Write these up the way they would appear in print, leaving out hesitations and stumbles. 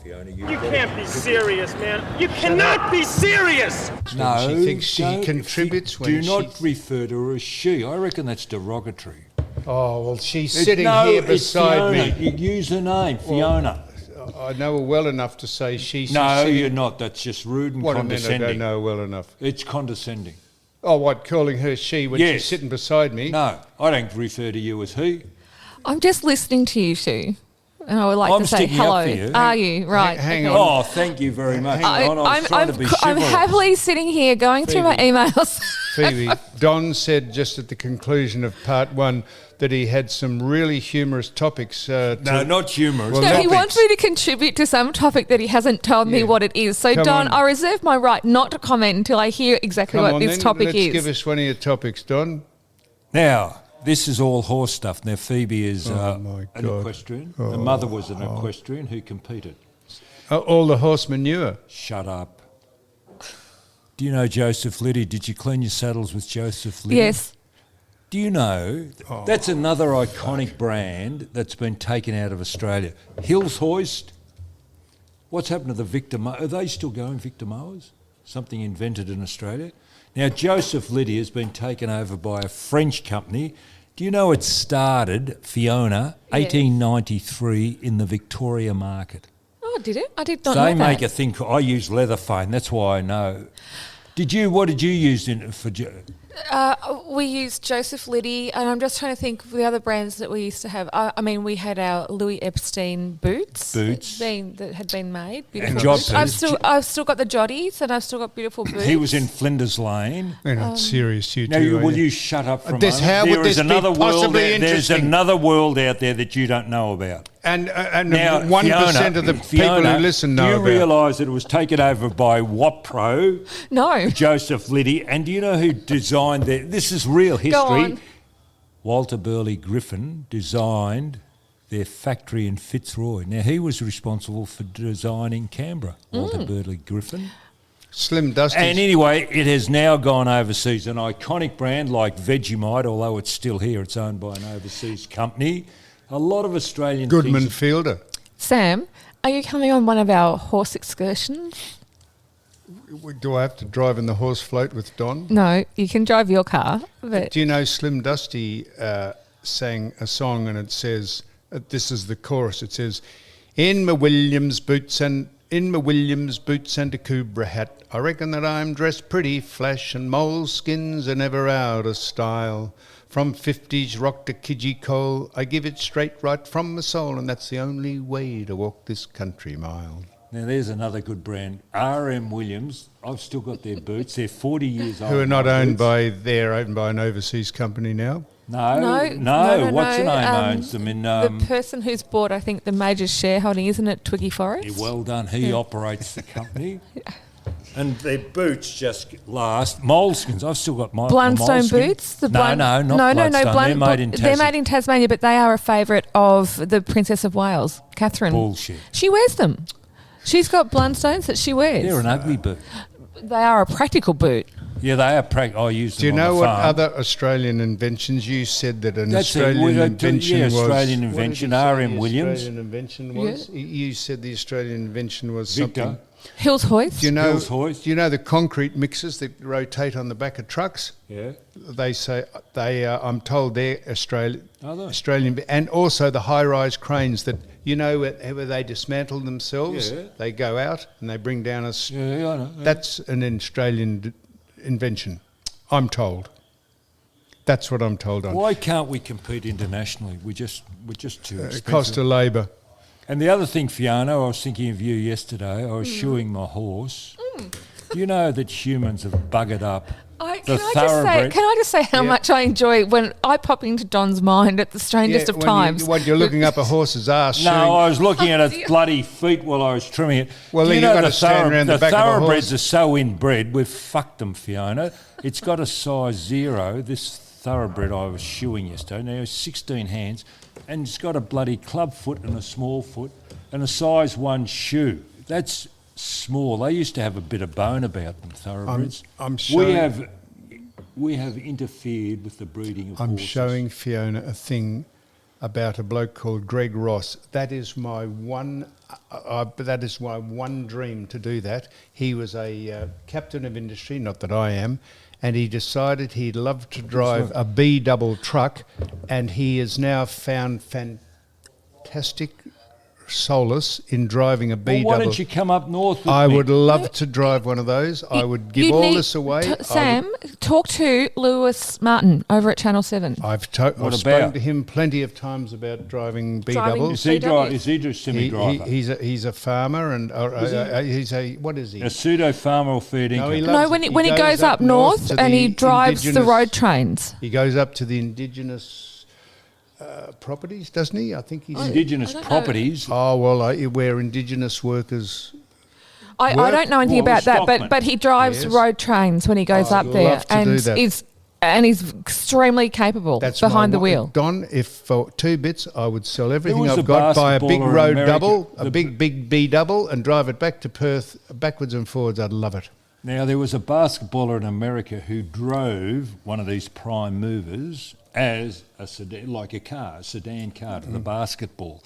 Fiona. You can't be serious, man. You cannot be serious! No, she thinks she contributes when do not refer to her as she. I reckon that's derogatory. Oh, well, she's sitting here beside me. You use her name, Fiona. I know her well enough to say she's No, sitting... you're not. That's just rude and condescending. What do you mean I don't know well enough? It's condescending. Oh, what, calling her she when she's sitting beside me? No, I don't refer to you as he. I'm just listening to you two. And I would like to say hello. Are you? Right. Hang okay. on. Oh, thank you very much. I'm happily sitting here going through my emails. Phoebe, Don said just at the conclusion of part one that he had some really humorous topics. No, not humorous. Well, no, he wants me to contribute to some topic that he hasn't told me what it is. So, Don, I reserve my right not to comment until I hear exactly what this topic is. Let's give us one of your topics, Don. Now, this is all horse stuff. Now, Phoebe is an equestrian. Her mother was an equestrian who competed. All the horse manure. Shut up. Do you know Joseph Liddy? Did you clean your saddles with Joseph Liddy? Yes. Do you know that's another iconic brand that's been taken out of Australia? Hills Hoist. What's happened to the Victor Are they still going, Victor Mowers? Something invented in Australia. Now, Joseph Liddy has been taken over by a French company. Do you know it started, Fiona, 1893 in the Victoria market? Oh, did it? I did not know that. They make a thing, I use leather foam, that's why I know. What did you use for... We used Joseph Liddy, and I'm just trying to think of the other brands that we used to have. I mean, we had our Louis Epstein boots that had been made. Beautiful boots. I've still got the Joddies, and I've still got beautiful boots. He was in Flinders Lane. You're not serious, you now, two. Will you shut up for a moment? How would this be possibly interesting? There's another world out there that you don't know about. And now, 1% of the people who listen know about. Do you realise that it was taken over by Wapro? No. Joseph Liddy. And do you know who designed this is real history. Go on. Walter Burley Griffin designed their factory in Fitzroy. Now, he was responsible for designing Canberra, Walter Burley Griffin. Slim Dusty. And anyway, it has now gone overseas. An iconic brand like Vegemite, although it's still here, it's owned by an overseas company. A lot of Australian Goodman Fielder. Sam, are you coming on one of our horse excursions? Do I have to drive in the horse float with Don? No, you can drive your car. But do you know Slim Dusty sang a song and it says, this is the chorus, it says, in my Williams boots and a Cobra hat, I reckon that I'm dressed pretty flash and moleskins are never out of style. From 50s rock to Kidgey Cole, I give it straight right from my soul, and that's the only way to walk this country mile. Now, there's another good brand, R.M. Williams. I've still got their boots. They're 40 years old. Who are not owned by, they're owned by an overseas company now? No. What's the name owns them? The person who's bought, I think, the major shareholding, isn't it Twiggy Forrest? Yeah, well done. He operates the company. And their boots just last. Moleskins, I've still got my Blundstone boots? No, not Blundstone. They're made in Tasmania, but they are a favourite of the Princess of Wales, Catherine. Bullshit. She wears them. She's got Blundstones that she wears. They're an ugly boot. They are a practical boot. Yeah, they are practical. I use them. Do you know on the what farm. other Australian inventions? You said that Australian invention was... Australian invention, R.M. Williams. Australian invention was? Yeah. You said the Australian invention was Victor. something... Hills Hoist. Do you know the concrete mixers that rotate on the back of trucks? Yeah. They say I'm told they're Australian, Australian, and also the high-rise cranes that where they dismantle themselves. Yeah. They go out and they bring down a. Yeah, I know. Yeah. That's an Australian invention, I'm told. That's what I'm told on. Why can't we compete internationally? We're just too expensive. Cost of labour. And the other thing, Fiona, I was thinking of you yesterday. I was shoeing my horse. You know that humans have buggered up. Can I just say how much I enjoy when I pop into Don's mind at the strangest of times. You're looking up a horse's ass. No, I was looking at its bloody feet while I was trimming it. Well, then you've got to stand around the back of a horse. The thoroughbreds are so inbred, we've fucked them, Fiona. It's got a size 0. This thoroughbred I was shoeing yesterday, now 16 hands, and it's got a bloody club foot and a small foot and a size 1 shoe. That's small. They used to have a bit of bone about them, thoroughbreds. We have interfered with the breeding of horses. I'm showing Fiona a thing about a bloke called Greg Ross. That is my one. That is my one dream to do that. He was a captain of industry, not that I am, and he decided he'd love to drive a B-double truck, and he has now found fantastic solace in driving a B-double. Why don't you come up north with I me? would love to drive one of those. I would give all this away. Sam, talk to Lewis Martin over at Channel 7. I've spoken to him plenty of times about driving B-doubles. Is he a semi-driver? He's a farmer, and he's a, what is he? A pseudo-farmer or feed income? No, when he goes up north and he drives the road trains. He goes up to the indigenous properties, doesn't he? I think he's... Indigenous properties? Oh, well, where indigenous workers... I don't know anything about that, but he drives road trains when he goes up there, and he's extremely capable behind the wheel. Don, if for 2 bits, I would sell everything I've got, buy a big road double, a big B double, and drive it back to Perth, backwards and forwards. I'd love it. Now, there was a basketballer in America who drove one of these prime movers as a sedan, like a car, a sedan car to the basketball.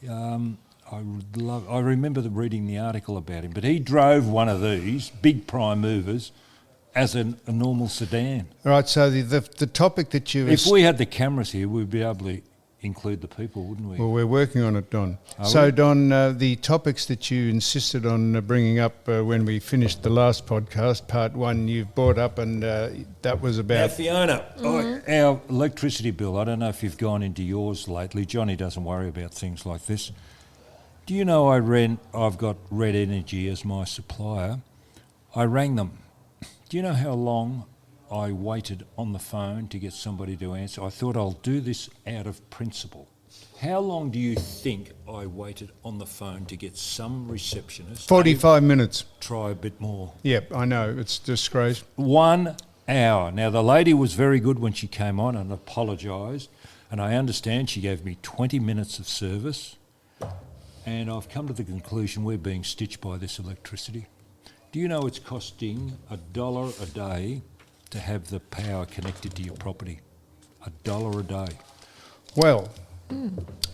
I remember reading the article about him, but he drove one of these big prime movers as a normal sedan. All right, so the topic that you... If we had the cameras here, we'd be able to include the people, wouldn't we? Well, we're working on it, Don. Don, the topics that you insisted on bringing up when we finished the last podcast, part 1, you've brought up, and that was about... Now, Fiona, our electricity bill, I don't know if you've gone into yours lately. Johnny doesn't worry about things like this. Do you know I've got Red Energy as my supplier? I rang them. Do you know how long I waited on the phone to get somebody to answer? I thought I'll do this out of principle. How long do you think I waited on the phone to get some receptionist? 45 minutes. Try a bit more. Yep, I know. It's disgrace. 1 hour. Now, the lady was very good when she came on and apologised, and I understand she gave me 20 minutes of service, and I've come to the conclusion we're being stitched by this electricity. Do you know it's costing $1 a day to have the power connected to your property? $1 a day. Well...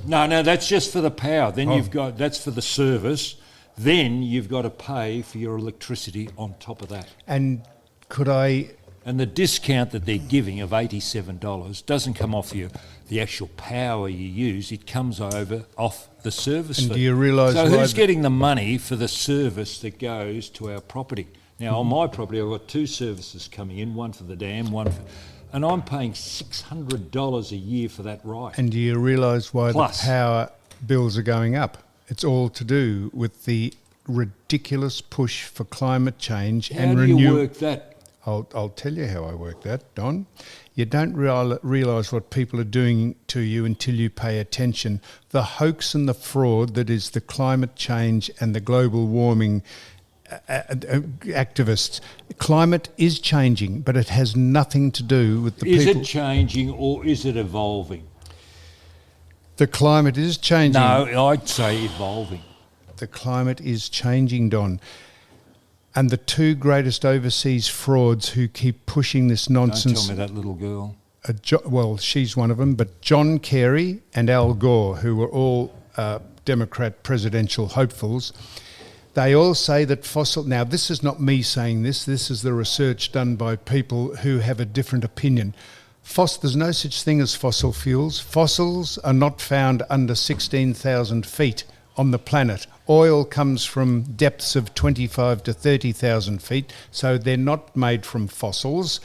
No, that's just for the power. Then that's for the service. Then you've got to pay for your electricity on top of that. And could I... And the discount that they're giving of $87 doesn't come off the actual power you use. It comes off the service fee. Do you realise... So who's getting the money for the service that goes to our property? Now, on my property, I've got 2 services coming in, one for the dam, one for... And I'm paying $600 a year for that right. And do you realise why the power bills are going up? It's all to do with the ridiculous push for climate change and renew... How do you work that? I'll tell you how I work that, Don. You don't realise what people are doing to you until you pay attention. The hoax and the fraud that is the climate change and the global warming activists. Climate is changing, but it has nothing to do with the people. Is it changing or is it evolving? The climate is changing. No, I'd say evolving. The climate is changing, Don. And the 2 greatest overseas frauds who keep pushing this nonsense... Don't tell me that little girl. Well, she's one of them, but John Kerry and Al Gore, who were all Democrat presidential hopefuls, they all say that fossil... Now, this is not me saying this. This is the research done by people who have a different opinion. There's no such thing as fossil fuels. Fossils are not found under 16,000 feet on the planet. Oil comes from depths of 25 to 30,000 feet, so they're not made from fossils,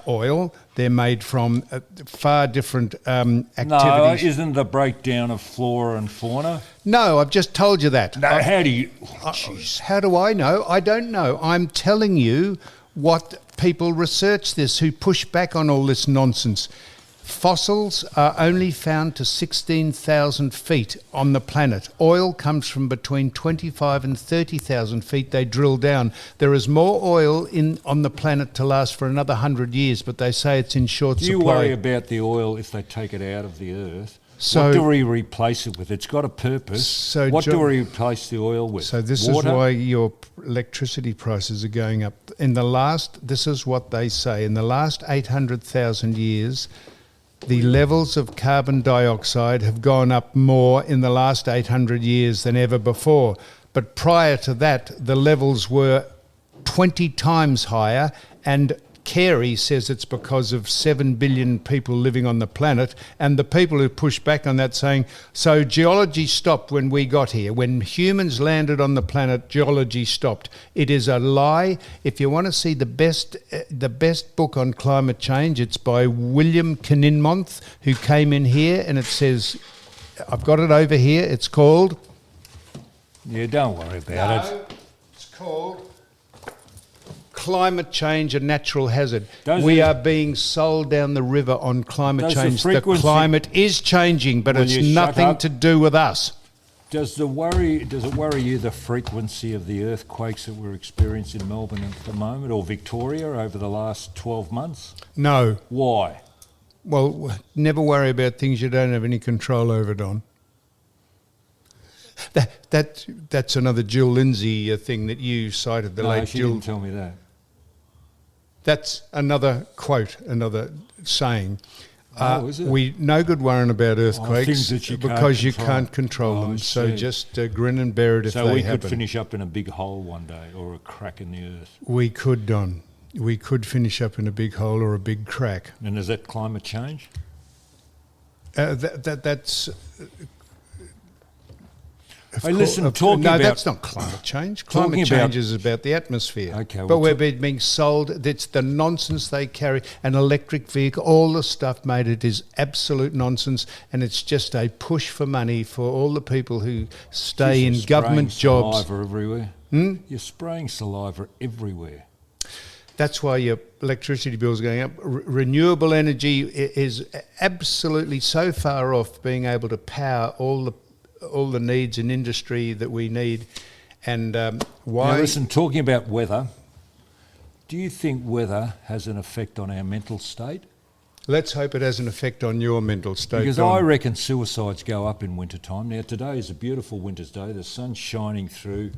oil. They're made from far different activities. No, isn't the breakdown of flora and fauna? No, I've just told you that. No, how do you... How do I know? I don't know. I'm telling you what people research this, who push back on all this nonsense. Fossils are only found to 16,000 feet on the planet. Oil comes from between 25 and 30,000 feet they drill down. There is more oil on the planet to last for another 100 years, but they say it's in short supply. Do you worry about the oil if they take it out of the earth? What do we replace it with? It's got a purpose. What do we replace the oil with? So this Water? is why your electricity prices are going up. This is what they say, in the last 800,000 years, the levels of carbon dioxide have gone up more in the last 800 years than ever before. But prior to that, the levels were 20 times higher, and Carey says it's because of 7 billion people living on the planet, and the people who push back on that saying, so geology stopped when we got here. When humans landed on the planet, geology stopped. It is a lie. If you want to see the best book on climate change, it's by William Kninmonth, who came in here, and it says, I've got it over here, it's called... Yeah, don't worry about it. It's called... Climate Change, a Natural Hazard. We are being sold down the river on climate change. The climate is changing, but it's nothing to do with us. Does it worry you, the frequency of the earthquakes that we're experiencing in Melbourne at the moment, or Victoria over the last 12 months? No. Why? Well, never worry about things you don't have any control over, Don. That's another Jill Lindsay thing that you cited, the late she Jill. didn't tell me that. That's another quote, another saying. Is it? No good worrying about earthquakes because you can't control them. So just grin and bear it if they happen. So we could finish up in a big hole one day, or a crack in the earth. We could, Don. We could finish up in a big hole or a big crack. And is that climate change? That's... Hey, listen, that's not climate change. Climate change is about the atmosphere. Okay, but we're being sold, it's the nonsense they carry. An electric vehicle, all the stuff made, it is absolute nonsense, and it's just a push for money for all the people who stay in government jobs. Saliva everywhere. You're spraying saliva everywhere. That's why your electricity bill is going up. Renewable energy is absolutely so far off being able to power all the needs in industry that we need. And why... Now listen, talking about weather, do you think weather has an effect on our mental state? Let's hope it has an effect on your mental state. Because I reckon suicides go up in winter time. Now today is a beautiful winter's day. The sun's shining through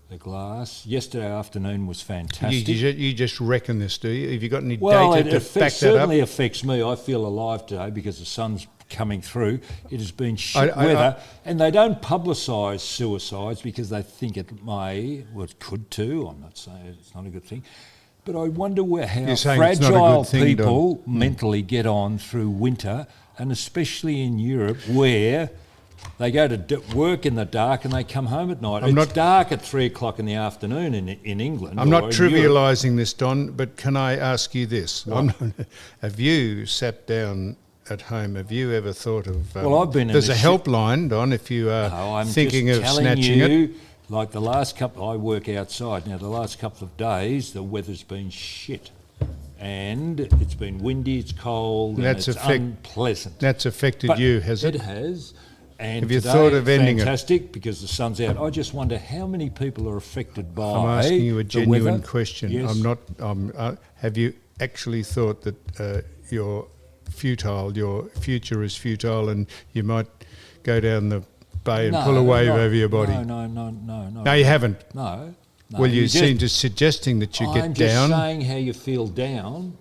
the glass. Yesterday afternoon was fantastic. You just reckon this, do you? Have you got any data to back that up? It certainly affects me. I feel alive today because the sun's coming through. It has been shit weather, and they don't publicise suicides because they think it it could too. I'm not saying it's not a good thing, but I wonder how fragile people mentally get on through winter, and especially in Europe where they go to work in the dark and they come home at night. It's dark at 3 o'clock in the afternoon in England. I'm not trivialising this, Don, but can I ask you this? Have you sat down at home? Have you ever thought of... there's a helpline, Don, if you are thinking of snatching it. Like the last couple... I work outside. Now, the last couple of days, the weather's been shit. And it's been windy, it's cold, and it's unpleasant. That's affected you, has it? It has. And have you thought of ending it? Fantastic, because the sun's out. I just wonder how many people are affected by I'm asking you a genuine question. Yes. I'm not... have you actually thought that your future is futile, and you might go down the bay and pull a wave over your body? No. No, you haven't? No. Well, you seem to suggesting that you get down. I'm just saying how you feel down.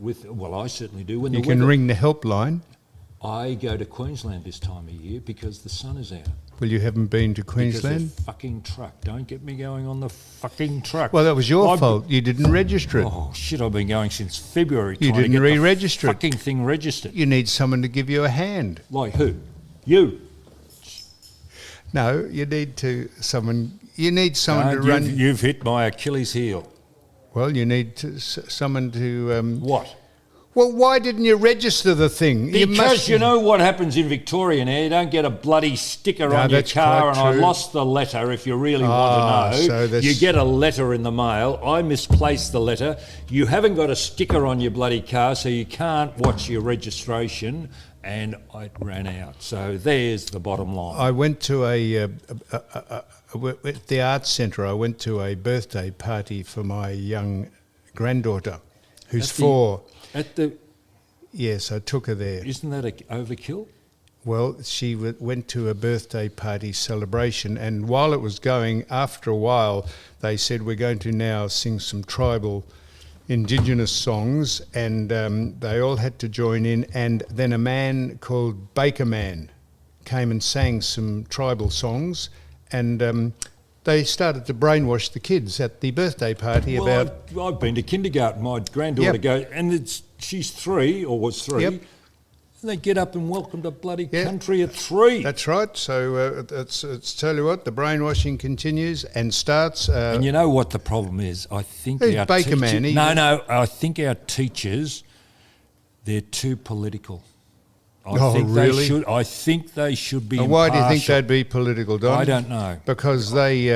I certainly do. When you can ring the helpline. I go to Queensland this time of year because the sun is out. Well, you haven't been to Queensland? Because the fucking truck. Don't get me going on the fucking truck. Well, that was your fault. You didn't register it. Oh, shit, I've been going since February you trying didn't to get re-register the fucking thing registered. You need someone to give you a hand. Like who? You. No, you need someone to run... You've hit my Achilles heel. Well, you need someone to... What? Well, why didn't you register the thing? Because you know what happens in Victoria now. You don't get a bloody sticker on your car, and I lost the letter, if you really want to know. You get a letter in the mail. I misplaced the letter. You haven't got a sticker on your bloody car, so you can't watch your registration, and it ran out. So there's the bottom line. I went to at the Arts Centre, I went to a birthday party for my young granddaughter, who's 4. Yes, I took her there. Isn't that overkill? Well, she went to a birthday party celebration, and while it was going, after a while, they said, we're going to now sing some tribal Indigenous songs, and they all had to join in. And then a man called Baker Man came and sang some tribal songs, and they started to brainwash the kids at the birthday party about... I've been to kindergarten. My granddaughter goes, and she's 3, or was 3. Yep. And they get up and welcome the bloody country at 3. That's right. So it's tell you what, the brainwashing continues and starts. And you know what the problem is? I think Who's our Baker teachers... Man? No, I think our teachers, they're too political. Really? I think they should be. Why do you think they'd be political, Don? I don't know. Because they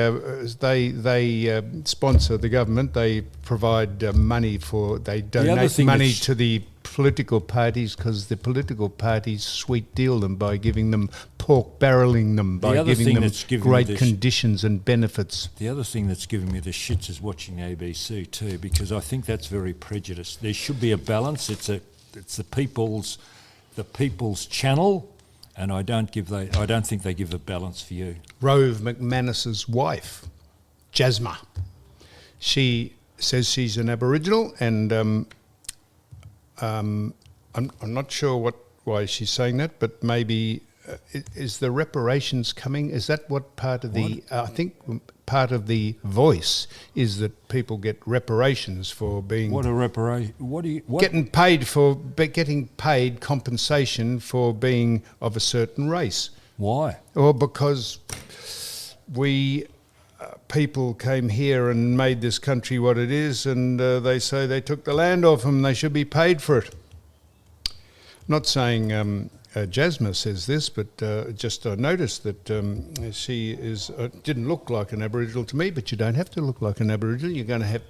sponsor the government. They provide money they donate money to the political parties, because the political parties sweet deal them by giving them pork barrelling them, by giving them great conditions and benefits. The other thing that's giving me the shits is watching ABC too, because I think that's very prejudiced. There should be a balance. It's the people's channel, and I don't think they give a balance for you. Rove McManus's wife, Jasma, she says she's an Aboriginal, and I'm not sure why she's saying that, but maybe is the reparations coming? Is that what part of the? I think part of the voice is that people get reparations for being. What a reparation? Getting paid compensation for being of a certain race. Why? Or because we people came here and made this country what it is, and they say they took the land off them. They should be paid for it. Not saying. Jasma says this, but just I noticed that she didn't look like an Aboriginal to me, but you don't have to look like an Aboriginal. You're going to have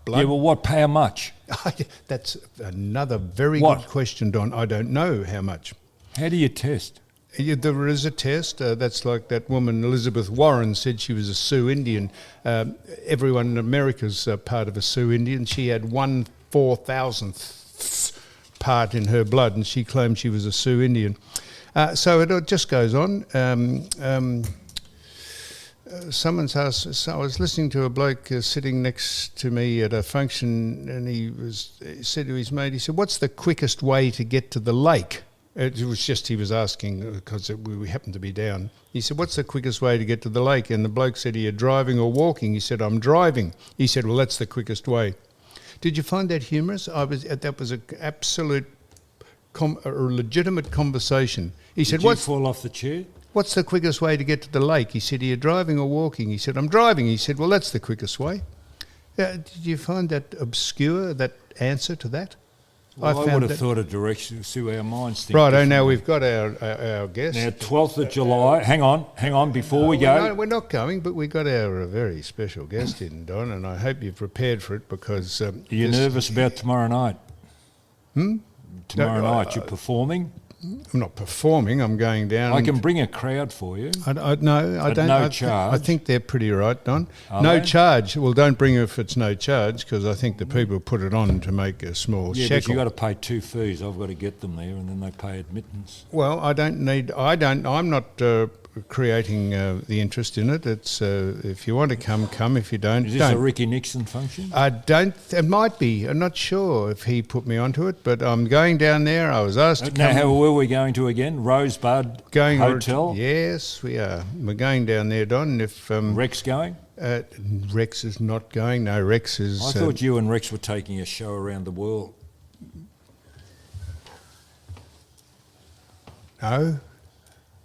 blood. Yeah, well, what? How much? That's another very good question, Don. I don't know how much. How do you test? There is a test. That's like that woman, Elizabeth Warren, said she was a Sioux Indian. Everyone in America's part of a Sioux Indian. She had 1/4000th part in her blood, and she claimed she was a Sioux Indian. So it just goes on. Someone's asked, so I was listening to a bloke sitting next to me at a function, and he said to his mate, he said, "What's the quickest way to get to the lake?" It was just, he was asking because we happened to be down. He said, "What's the quickest way to get to the lake?" And the bloke said, "Are you driving or walking?" He said, "I'm driving." He said, "Well, that's the quickest way." Did you find that humorous? That was an absolute, a legitimate conversation. He said, "Did you fall off the chair?" "What's the quickest way to get to the lake?" He said, "Are you driving or walking?" He said, "I'm driving." He said, "Well, that's the quickest way." Did you find that obscure, that answer to that? Well, I would have thought a direction to see where our minds think. Right, now we've got our guest. Now, 12th of July. Hang on, before we go. We're not going, but we've got our very special guest in, Don, and I hope you've prepared for it, because... Are you nervous about tomorrow night? Tomorrow night, you're performing? I'm not performing, I'm going down. I can bring a crowd for you. I don't. No charge. I think they're pretty right, Don. No charge. Well, don't bring it if it's no charge, because I think the people put it on to make a small shekel. Yeah, but you've got to pay 2 fees. I've got to get them there, and then they pay admittance. Well, I'm not creating the interest in it. It's if you want to come. If you don't, Is this a Ricky Nixon function? I don't. It might be. I'm not sure if he put me onto it, but I'm going down there. I was asked to come. Now, where are we going to again? Rosebud Hotel? Yes, we are. We're going down there, Don. If Rex going? Rex is not going. No, Rex is... I thought you and Rex were taking a show around the world. No.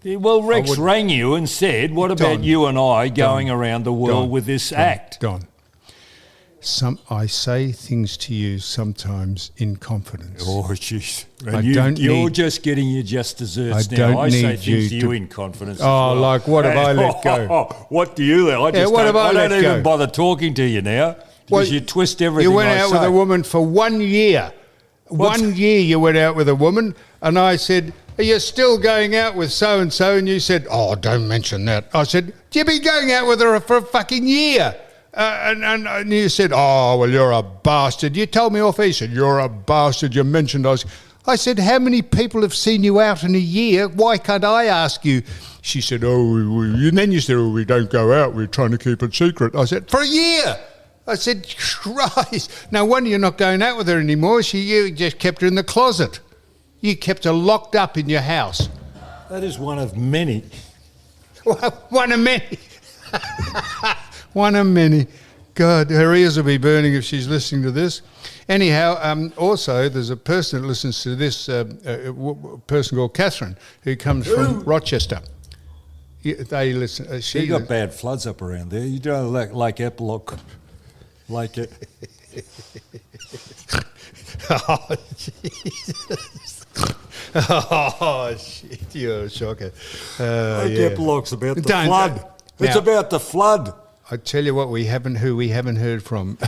Yeah, well, Rex rang you and said, what about Don, you and I going around the world with this act? Don, I say things to you sometimes in confidence. Oh, jeez. You're just getting your just desserts now. I say things to you in confidence as well. Like what have I let go? What do you let? I don't even bother talking to you now because you twist everything You went out with a woman for 1 year. 1 year you went out with a woman, and I said... Are you still going out with so-and-so? And you said, "Oh, don't mention that." I said, "You've been going out with her for a fucking year." And you said, "Oh, well, you're a bastard." You told me off. He said, "You're a bastard. You mentioned us." I said, "How many people have seen you out in a year? Why can't I ask you?" She said, "Oh," and then you said, "Oh, we don't go out. We're trying to keep it secret." I said, "For a year." I said, Christ, no wonder you're not going out with her anymore. You just kept her in the closet. You kept her locked up in your house. That is one of many. One of many. One of many. God, her ears will be burning if she's listening to this. Anyhow, also, there's a person that listens to this, a person called Catherine, who comes from Rochester. They listen. She got bad floods up around there. You know, like Epilogue. Like it. Oh, Jesus. Oh, shit. You're a shocker. Epilogue's about the flood. It's about the flood. I tell you what, we haven't heard from.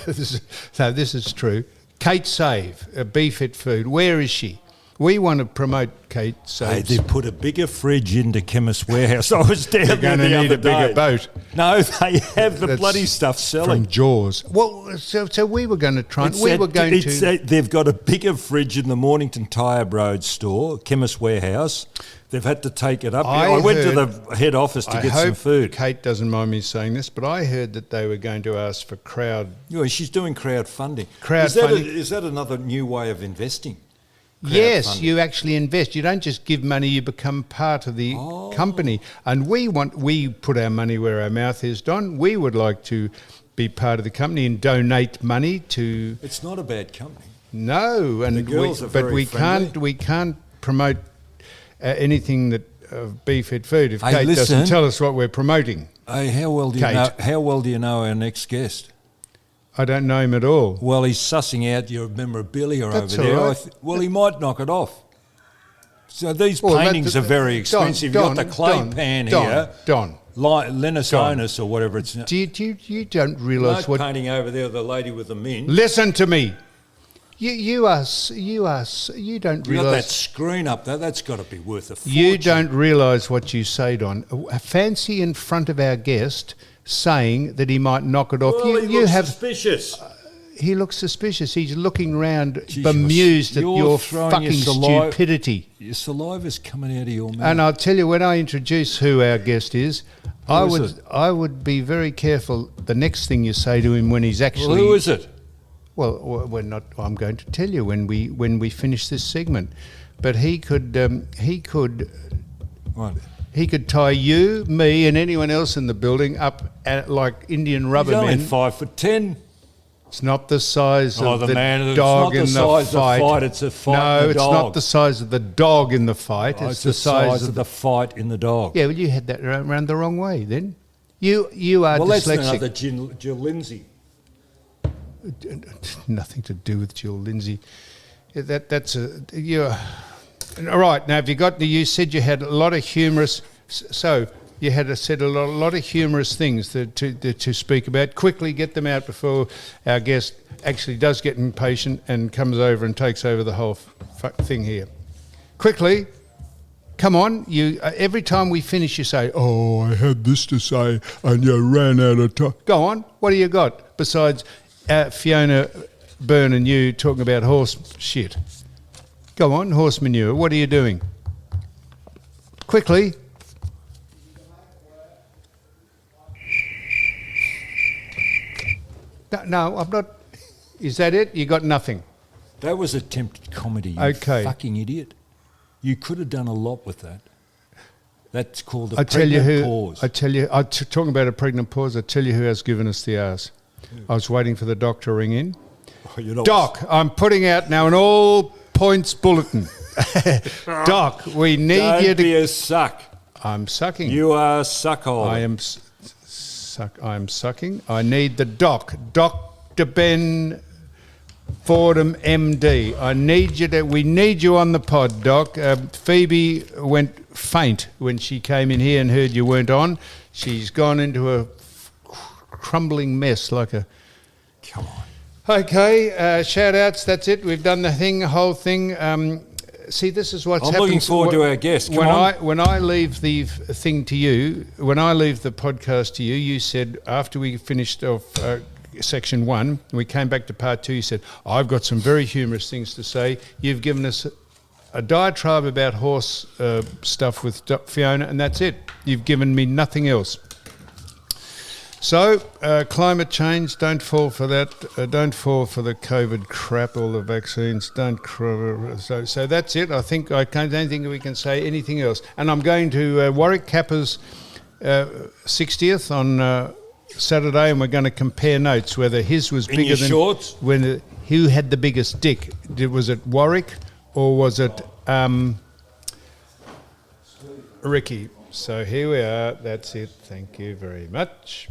So this is true. Kate Save, BeFit Food. Where is she? We want to promote Kate Save. They put a bigger fridge into Chemist Warehouse. I was down there the other day. They're going to need a bigger boat. No, they have the bloody stuff selling. From Jaws. Well, so we were going to try. They've got a bigger fridge in the Mornington Tyre Road store, Chemist Warehouse. They've had to take it up. I went to the head office to get some food. Kate doesn't mind me saying this, but I heard that they were going to ask for crowd. Yeah, she's doing crowdfunding. Is that another new way of investing? Yes, you actually invest. You don't just give money, you become part of the company. And we put our money where our mouth is, Don. We would like to be part of the company and donate money to... It's not a bad company. No, and the girls are very friendly. we can't promote anything that BeFit Food if Kate doesn't tell us what we're promoting. Hey, how well do you know our next guest? I don't know him at all. Well, he's sussing out your memorabilia That's over there. all right. Well, he might knock it off. So these paintings are very expensive. You've got the clay pan here. Linus Onus or whatever it's... You don't realise what... painting over there, the lady with the mint. Listen to me. You don't realise... You got that screen up there, that's got to be worth a fortune. You don't realise what you say, Don. Fancy in front of our guest saying that he might knock it off. Well, he looks suspicious. He looks suspicious. He's looking round bemused at your fucking stupidity. Your saliva's coming out of your mouth. And I'll tell you, when I introduce who our guest is, I would be very careful the next thing you say to him when he's actually... Well, who is it? Well, we're not. I'm going to tell you when we finish this segment. But he could What? He could tie you, me, and anyone else in the building up like Indian rubber men. He's only 5'10". It's not the size of the man, dog in the fight. It's not the size of the fight, it's a fight No, in the it's dog. not the size of the dog in the fight. It's the size of the fight in the dog. Yeah, well, you had that around the wrong way then. You are well, dyslexic. Well, that's another Jill Lindsay. Nothing to do with Jill Lindsay. That's you're... All right, now you said you had a lot of humorous... So you had said a lot of humorous things to speak about. Quickly get them out before our guest actually does get impatient and comes over and takes over the whole thing here. Quickly, come on. You every time we finish, you say, "Oh, I had this to say," and you ran out of time. Go on. What do you got besides Fiona Byrne and you talking about horse shit? Go on, horse manure. What are you doing? Quickly. No, I'm not. Is that it? You got nothing? That was attempted comedy, you fucking idiot. You could have done a lot with that. That's called a pregnant pause. Talking about a pregnant pause, I tell you who has given us the arse. I was waiting for the doc to ring in. Doc, I'm putting out now an all-points bulletin. Doc, we need you to... Don't be a suck. I'm sucking. You are a suckhole. I am sucking. I need the doc. Dr. Ben Fordham, MD. We need you on the pod, Doc. Phoebe went faint when she came in here and heard you weren't on. She's gone into a crumbling mess like a... Come on. Okay, shout-outs, that's it. We've done the whole thing. See, this is what's happening. I'm looking forward to our guest. When I leave the thing to you, when I leave the podcast to you, you said, after we finished off section 1, we came back to part 2, you said, I've got some very humorous things to say. You've given us a diatribe about horse stuff with Fiona, and that's it. You've given me nothing else. So, climate change, don't fall for that. Don't fall for the COVID crap, all the vaccines. So that's it. I don't think we can say anything else. And I'm going to Warwick Kappa's 60th on Saturday, and we're going to compare notes whether his was In bigger your than shorts? Who had the biggest dick. Was it Warwick or was it Ricky? So here we are. That's it. Thank you very much.